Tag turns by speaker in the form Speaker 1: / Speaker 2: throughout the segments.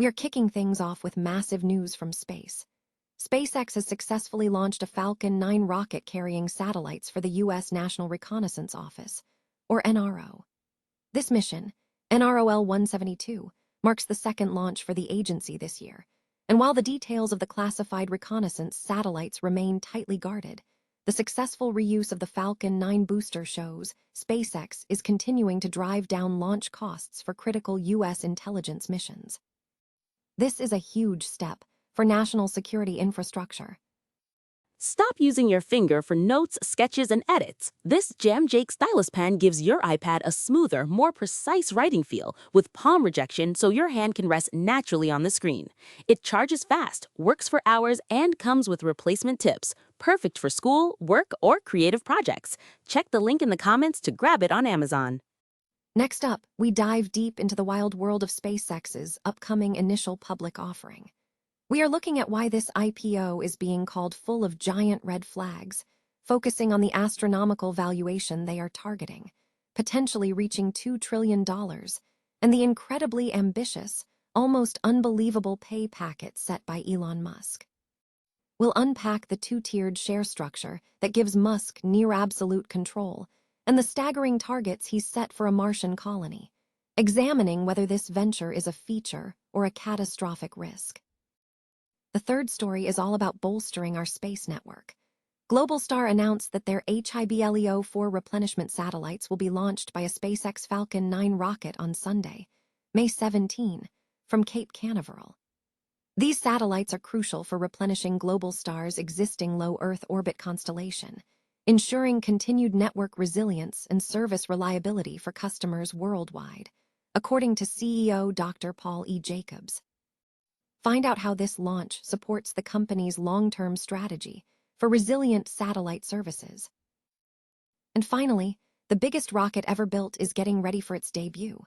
Speaker 1: We are kicking things off with massive news from space. SpaceX has successfully launched a Falcon 9 rocket carrying satellites for the U.S. National Reconnaissance Office, or NRO. This mission, NROL-172, marks the second launch for the agency this year, and while the details of the classified reconnaissance satellites remain tightly guarded, the successful reuse of the Falcon 9 booster shows SpaceX is continuing to drive down launch costs for critical U.S. intelligence missions. This is a huge step for national security infrastructure.
Speaker 2: Stop using your finger for notes, sketches, and edits. This Jam Jake stylus pen gives your iPad a smoother, more precise writing feel with palm rejection so your hand can rest naturally on the screen. It charges fast, works for hours, and comes with replacement tips. Perfect for school, work, or creative projects. Check the link in the comments to grab it on Amazon.
Speaker 1: Next up, we dive deep into the wild world of SpaceX's upcoming initial public offering. We are looking at why this IPO is being called full of giant red flags, focusing on the astronomical valuation they are targeting, potentially reaching $2 trillion, and the incredibly ambitious, almost unbelievable pay packet set by Elon Musk. We'll unpack the two-tiered share structure that gives Musk near-absolute control and the staggering targets he's set for a Martian colony, examining whether this venture is a feature or a catastrophic risk. The third story is all about bolstering our space network. Globalstar announced that their HIB-LEO 4 replenishment satellites will be launched by a SpaceX Falcon 9 rocket on Sunday, May 17, from Cape Canaveral. These satellites are crucial for replenishing Globalstar's existing low Earth orbit constellation, ensuring continued network resilience and service reliability for customers worldwide, according to CEO Dr. Paul E. Jacobs. Find out how this launch supports the company's long-term strategy for resilient satellite services. And finally, the biggest rocket ever built is getting ready for its debut.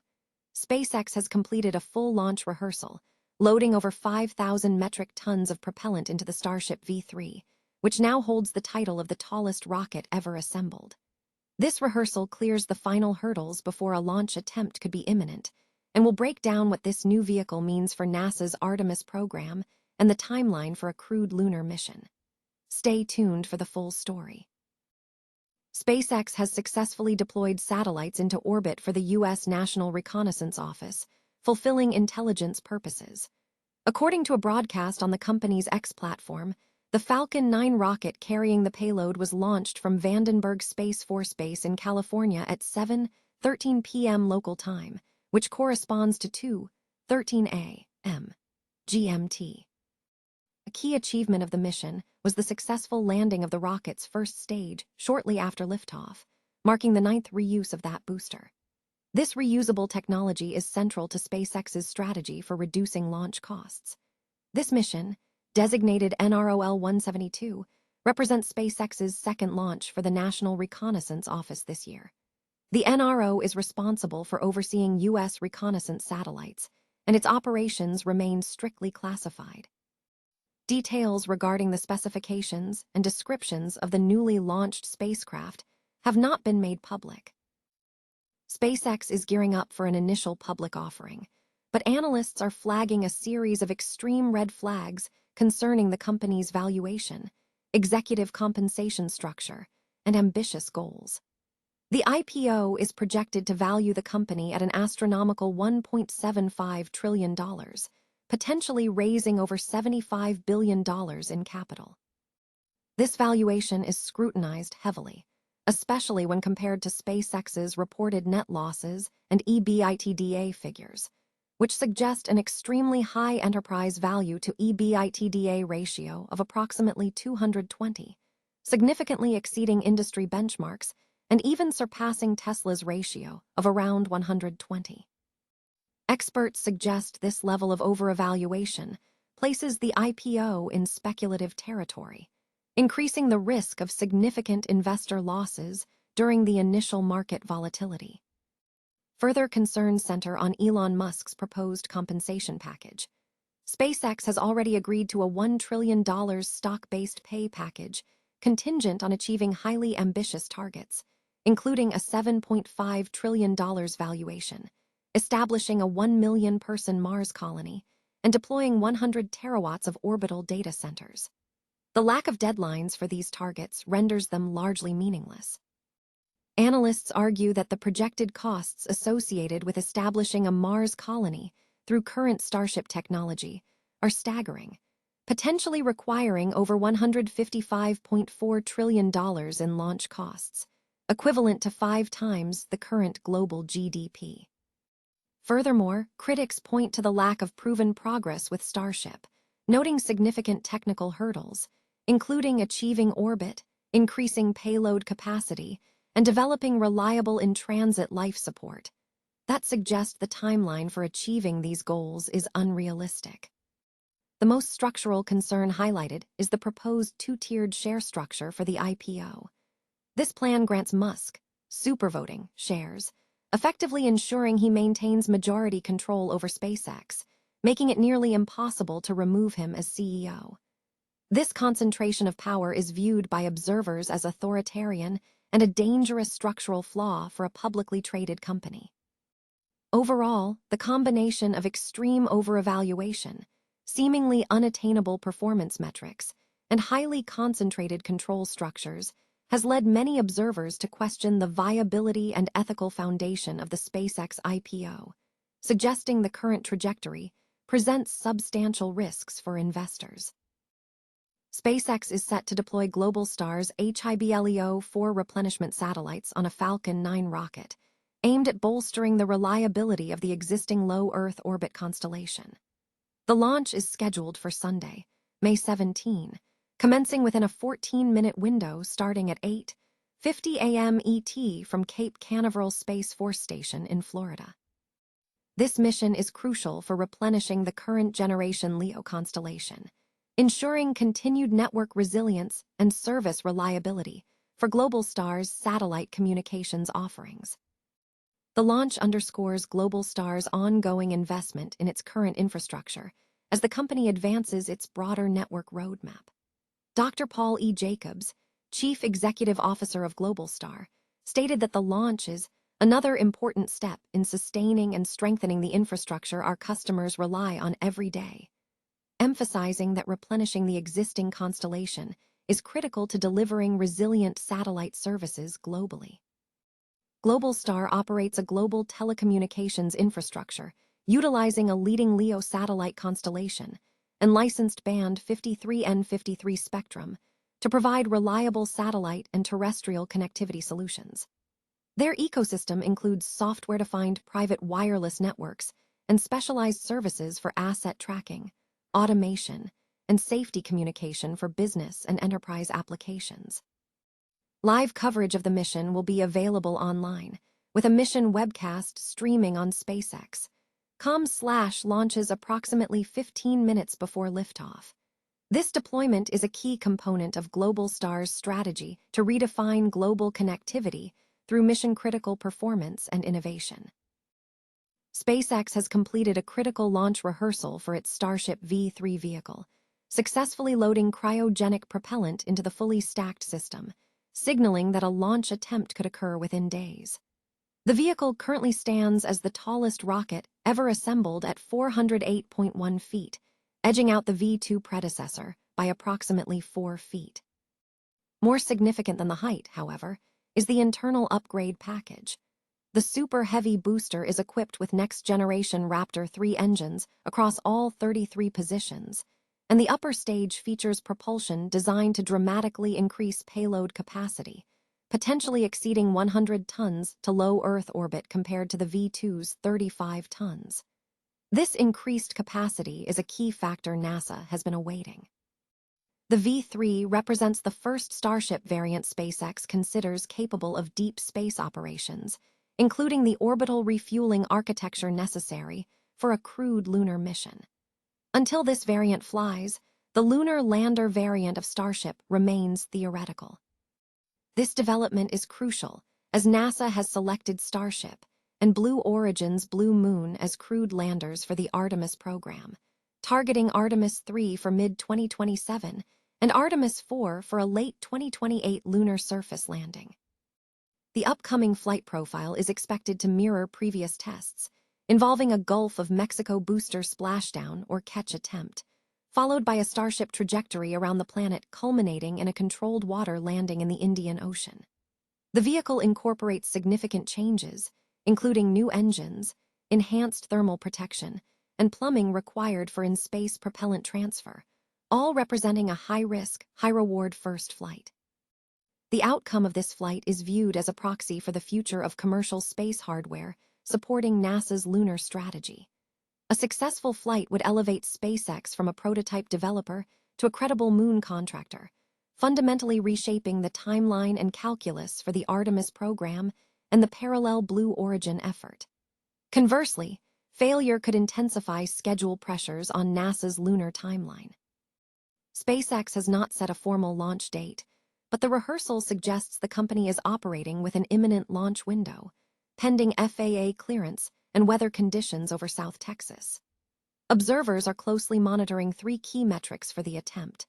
Speaker 1: SpaceX has completed a full launch rehearsal, loading over 5,000 metric tons of propellant into the Starship V3, which now holds the title of the tallest rocket ever assembled. This rehearsal clears the final hurdles before a launch attempt could be imminent, and will break down what this new vehicle means for NASA's Artemis program and the timeline for a crewed lunar mission. Stay tuned for the full story. SpaceX has successfully deployed satellites into orbit for the U.S. National Reconnaissance Office, fulfilling intelligence purposes. According to a broadcast on the company's X platform, the Falcon 9 rocket carrying the payload was launched from Vandenberg Space Force Base in California at 7:13 p.m. local time, which corresponds to 2:13 a.m. GMT. A key achievement of the mission was the successful landing of the rocket's first stage shortly after liftoff, marking the 9th reuse of that booster. This reusable technology is central to SpaceX's strategy for reducing launch costs. This mission, designated NROL-172, represents SpaceX's second launch for the National Reconnaissance Office this year. The NRO is responsible for overseeing U.S. reconnaissance satellites, and its operations remain strictly classified. Details regarding the specifications and descriptions of the newly launched spacecraft have not been made public. SpaceX is gearing up for an initial public offering, but analysts are flagging a series of extreme red flags concerning the company's valuation, executive compensation structure, and ambitious goals. The IPO is projected to value the company at an astronomical $1.75 trillion, potentially raising over $75 billion in capital. This valuation is scrutinized heavily, especially when compared to SpaceX's reported net losses and EBITDA figures, which suggest an extremely high enterprise value to EBITDA ratio of approximately 220, significantly exceeding industry benchmarks and even surpassing Tesla's ratio of around 120. Experts suggest this level of over-evaluation places the IPO in speculative territory, increasing the risk of significant investor losses during the initial market volatility. Further concerns center on Elon Musk's proposed compensation package. SpaceX has already agreed to a $1 trillion stock-based pay package contingent on achieving highly ambitious targets, including a $7.5 trillion valuation, establishing a 1 million-person Mars colony, and deploying 100 terawatts of orbital data centers. The lack of deadlines for these targets renders them largely meaningless. Analysts argue that the projected costs associated with establishing a Mars colony through current Starship technology are staggering, potentially requiring over $155.4 trillion in launch costs, equivalent to 5 times the current global GDP. Furthermore, critics point to the lack of proven progress with Starship, noting significant technical hurdles, including achieving orbit, increasing payload capacity, and developing reliable in-transit life support. That suggests the timeline for achieving these goals is unrealistic. The most structural concern highlighted is the proposed two-tiered share structure for the IPO. This plan grants Musk supervoting shares, effectively ensuring he maintains majority control over SpaceX, making it nearly impossible to remove him as CEO. This concentration of power is viewed by observers as authoritarian and a dangerous structural flaw for a publicly traded company. Overall, the combination of extreme overevaluation, seemingly unattainable performance metrics, and highly concentrated control structures has led many observers to question the viability and ethical foundation of the SpaceX IPO, suggesting the current trajectory presents substantial risks for investors. SpaceX is set to deploy Globalstar's LEO 4 replenishment satellites on a Falcon 9 rocket, aimed at bolstering the reliability of the existing low Earth orbit constellation. The launch is scheduled for Sunday, May 17, commencing within a 14-minute window starting at 8:50 a.m. ET from Cape Canaveral Space Force Station in Florida. This mission is crucial for replenishing the current generation LEO constellation, ensuring continued network resilience and service reliability for Globalstar's satellite communications offerings. The launch underscores Globalstar's ongoing investment in its current infrastructure as the company advances its broader network roadmap. Dr. Paul E. Jacobs, Chief Executive Officer of Globalstar, stated that the launch is another important step in sustaining and strengthening the infrastructure our customers rely on every day, emphasizing that replenishing the existing constellation is critical to delivering resilient satellite services globally. Globalstar operates a global telecommunications infrastructure, utilizing a leading LEO satellite constellation and licensed band 53N53 spectrum to provide reliable satellite and terrestrial connectivity solutions. Their ecosystem includes software-defined private wireless networks and specialized services for asset tracking, automation, and safety communication for business and enterprise applications. Live coverage of the mission will be available online, with a mission webcast streaming on SpaceX.com/ launches approximately 15 minutes before liftoff. This deployment is a key component of Globalstar's strategy to redefine global connectivity through mission-critical performance and innovation. SpaceX has completed a critical launch rehearsal for its Starship V3 vehicle, successfully loading cryogenic propellant into the fully stacked system, signaling that a launch attempt could occur within days. The vehicle currently stands as the tallest rocket ever assembled at 408.1 feet, edging out the V2 predecessor by approximately 4 feet. More significant than the height, however, is the internal upgrade package. The Super Heavy booster is equipped with next-generation Raptor 3 engines across all 33 positions, and the upper stage features propulsion designed to dramatically increase payload capacity, potentially exceeding 100 tons to low Earth orbit compared to the V2's 35 tons. This increased capacity is a key factor NASA has been awaiting. The V3 represents the first Starship variant SpaceX considers capable of deep space operations, including the orbital refueling architecture necessary for a crewed lunar mission. Until this variant flies, the lunar lander variant of Starship remains theoretical. This development is crucial, as NASA has selected Starship and Blue Origin's Blue Moon as crewed landers for the Artemis program, targeting Artemis 3 for mid-2027 and Artemis 4 for a late 2028 lunar surface landing. The upcoming flight profile is expected to mirror previous tests, involving a Gulf of Mexico booster splashdown or catch attempt, followed by a Starship trajectory around the planet culminating in a controlled water landing in the Indian Ocean. The vehicle incorporates significant changes, including new engines, enhanced thermal protection, and plumbing required for in-space propellant transfer, all representing a high-risk, high-reward first flight. The outcome of this flight is viewed as a proxy for the future of commercial space hardware supporting NASA's lunar strategy. A successful flight would elevate SpaceX from a prototype developer to a credible moon contractor, fundamentally reshaping the timeline and calculus for the Artemis program and the parallel Blue Origin effort. Conversely, failure could intensify schedule pressures on NASA's lunar timeline. SpaceX has not set a formal launch date, but the rehearsal suggests the company is operating with an imminent launch window, pending FAA clearance and weather conditions over South Texas. Observers are closely monitoring 3 key metrics for the attempt: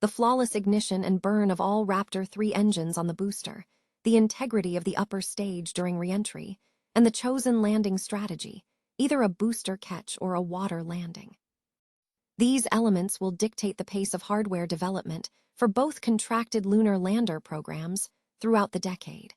Speaker 1: the flawless ignition and burn of all Raptor 3 engines on the booster, the integrity of the upper stage during re-entry, and the chosen landing strategy, either a booster catch or a water landing. These elements will dictate the pace of hardware development for both contracted lunar lander programs throughout the decade.